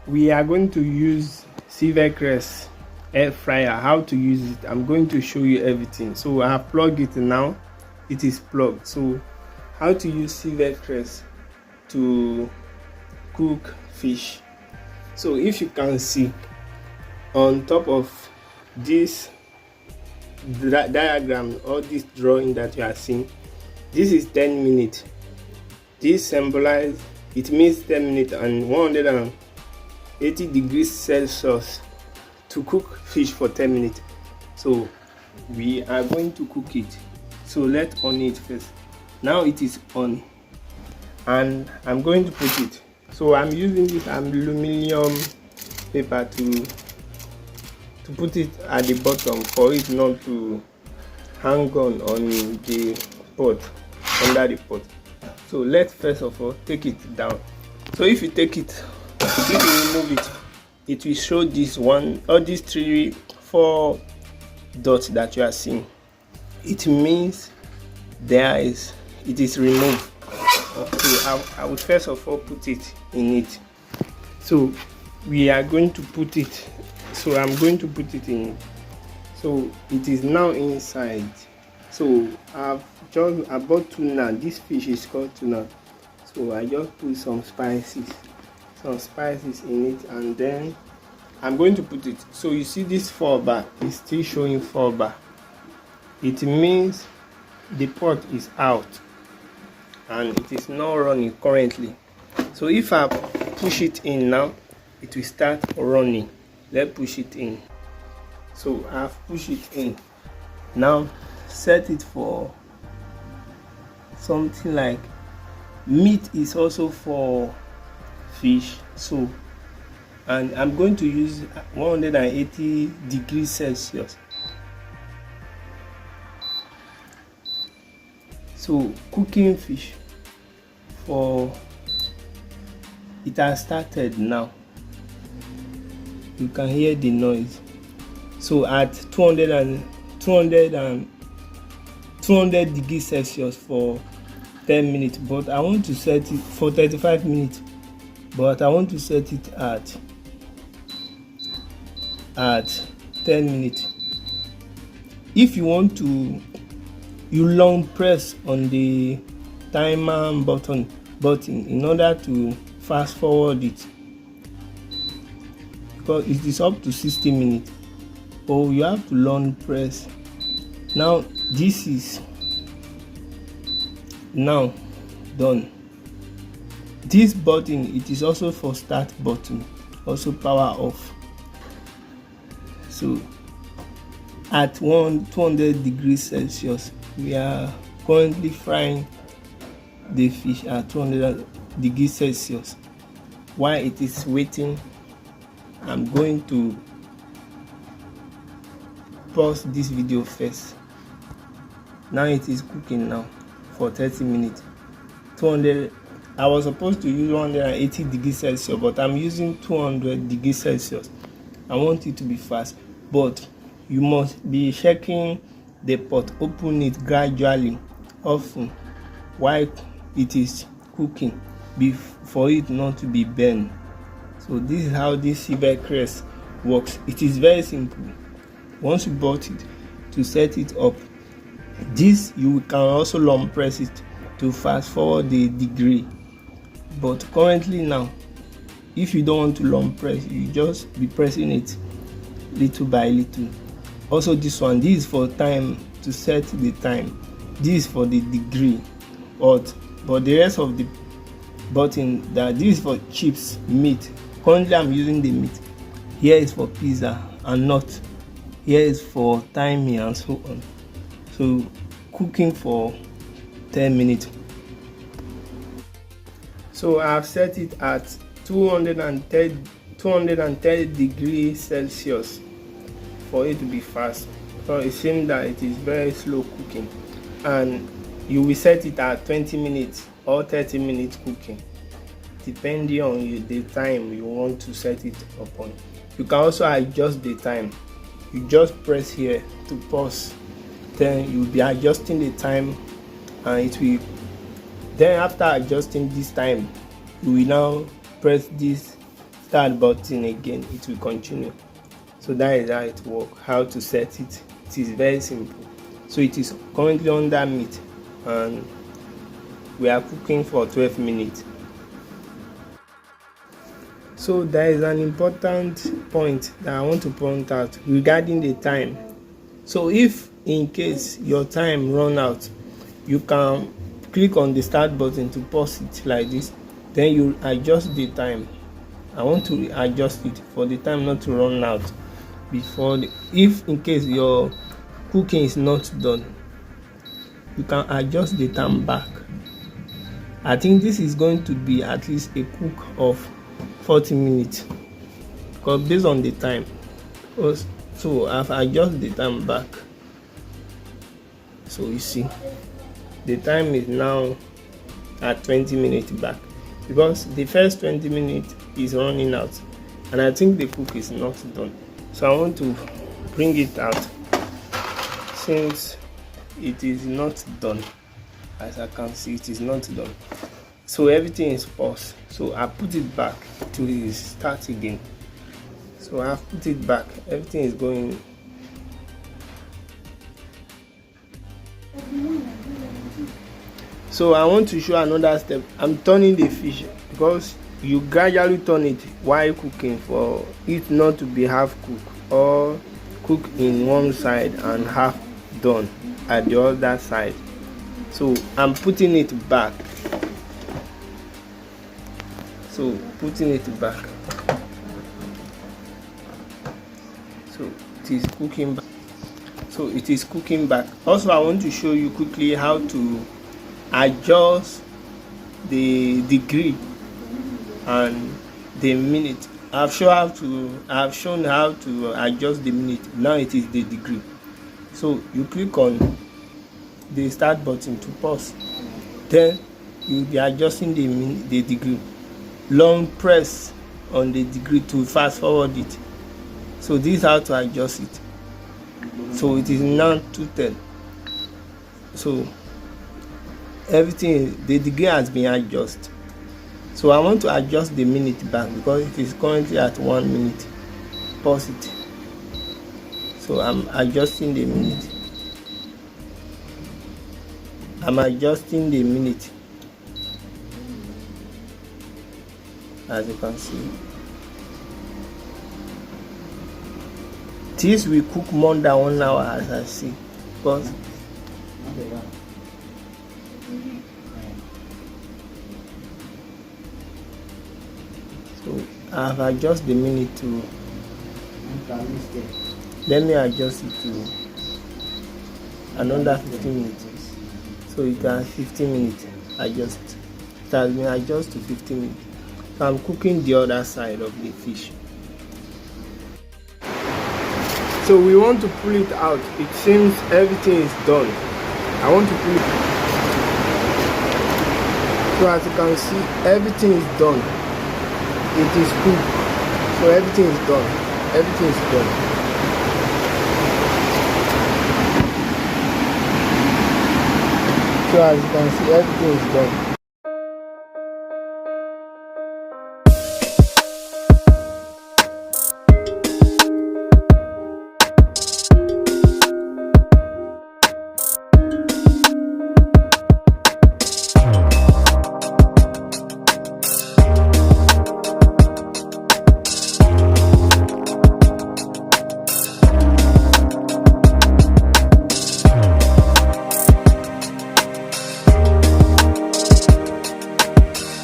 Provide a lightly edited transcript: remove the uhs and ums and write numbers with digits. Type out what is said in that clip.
we are going to use Silver Crest Air Fryer. How to use it, I'm going to show you everything. So I have plugged it now, it is plugged. So how to use Silver Crest to cook fish. So if you can see on top of this diagram or this drawing that you are seeing, this is 10 minutes. This symbolizes, it means 10 minutes and 180 degrees Celsius to cook fish for 10 minutes. So we are going to cook it. So let's on it first. Now it is on and I'm going to put it. So I'm using this aluminum paper to put it at the bottom for it not to hang on the pot, under the pot. So let's first of all take it down. So if you take it, if you remove it, it will show this one or these 4 dots that you are seeing. It means it is removed. So I would first of all put it in it. So we are going to put it. So I'm going to put it in. So it is now inside. So I bought tuna. This fish is called tuna. So I just put some spices in it, and then I'm going to put it. So you see this 4 bar is still showing 4 bar. It means the pot is out and it is not running currently. So if I push it in now, it will start running. Let's push it in. So I've pushed it in. Now set it for something like meat is also for fish. So and I'm going to use 180 degrees Celsius. So cooking fish for it has started now. You can hear the noise. So at 200 degrees Celsius for 10 minutes, but I want to set it for 35 minutes, but I want to set it at 10 minutes. If you want to, you long press on the timer button in order to fast forward it, because it is up to 60 minutes. Oh, you have to long press. Now this is now done. This button, it is also for start button, also power off. So at 200 degrees Celsius, we are currently frying the fish at 200 degrees Celsius. While it is waiting, I'm going to pause this video first. Now it is cooking now for 30 minutes. 200. I was supposed to use 180 degrees Celsius, but I'm using 200 degrees Celsius. I want it to be fast, but you must be checking the pot. Open it gradually, often, while it is cooking, for it not to be burned. So this is how this Silver Crest works. It is very simple. Once you bought it, to set it up, this you can also long press it to fast forward the degree. But currently now, if you don't want to long press, you just be pressing it little by little. Also this one, this is for time, to set the time. This is for the degree, but the rest of the button, that this is for chips, meat. Currently I'm using the meat. Here is for pizza and not. Here is for timing and so on. So cooking for 10 minutes. So I've set it at 210 degrees Celsius for it to be fast. So it seems that it is very slow cooking, and you will set it at 20 minutes or 30 minutes cooking, depending on the time you want to set it upon. You can also adjust the time. You just press here to pause, then you'll be adjusting the time, and it will. Then after adjusting this time, you will now press this start button again, it will continue. So that is how it works. How to set it, it is very simple. So it is currently under meat and we are cooking for 12 minutes. So there is an important point that I want to point out regarding the time. So if in case your time run out, you can click on the start button to pause it like this, then you adjust the time. I want to adjust it for the time not to run out before if in case your cooking is not done, you can adjust the time back. I think this is going to be at least a cook of 40 minutes because based on the time. So I've adjusted the time back. So you see the time is now at 20 minutes back because the first 20 minutes is running out and I think the cook is not done. So I want to bring it out since it is not done. As I can see, it is not done. So everything is paused. So I put it back to start again. So I've put it back. Everything is going. So I want to show another step. I'm turning the fish because you gradually turn it while cooking for it not to be half cooked or cook in one side and half done at the other side. So I'm putting it back. So putting it back. So it is cooking back. So it is cooking back. Also, I want to show you quickly how to adjust the degree and the minute. I've shown how to adjust the minute. Now it is the degree. So you click on the start button to pause. Then you'll be adjusting the degree. Long press on the degree to fast forward it. So this is how to adjust it. So it is now 210. So everything, the degree has been adjusted. So I want to adjust the minute back because it is currently at 1 minute. Pause it. So I'm adjusting the minute. I'm adjusting the minute. As you can see. This will cook more than 1 hour as I see. Because so I've adjusted the minute to. Let me adjust it to another 15 minutes. So it has 15 minutes adjust. It has been adjusted to 15 minutes. So I'm cooking the other side of the fish. So we want to pull it out. It seems everything is done. I want to pull it. So as you can see, everything is done. It is cooked. So everything is done. Everything is done. So as you can see, everything is done.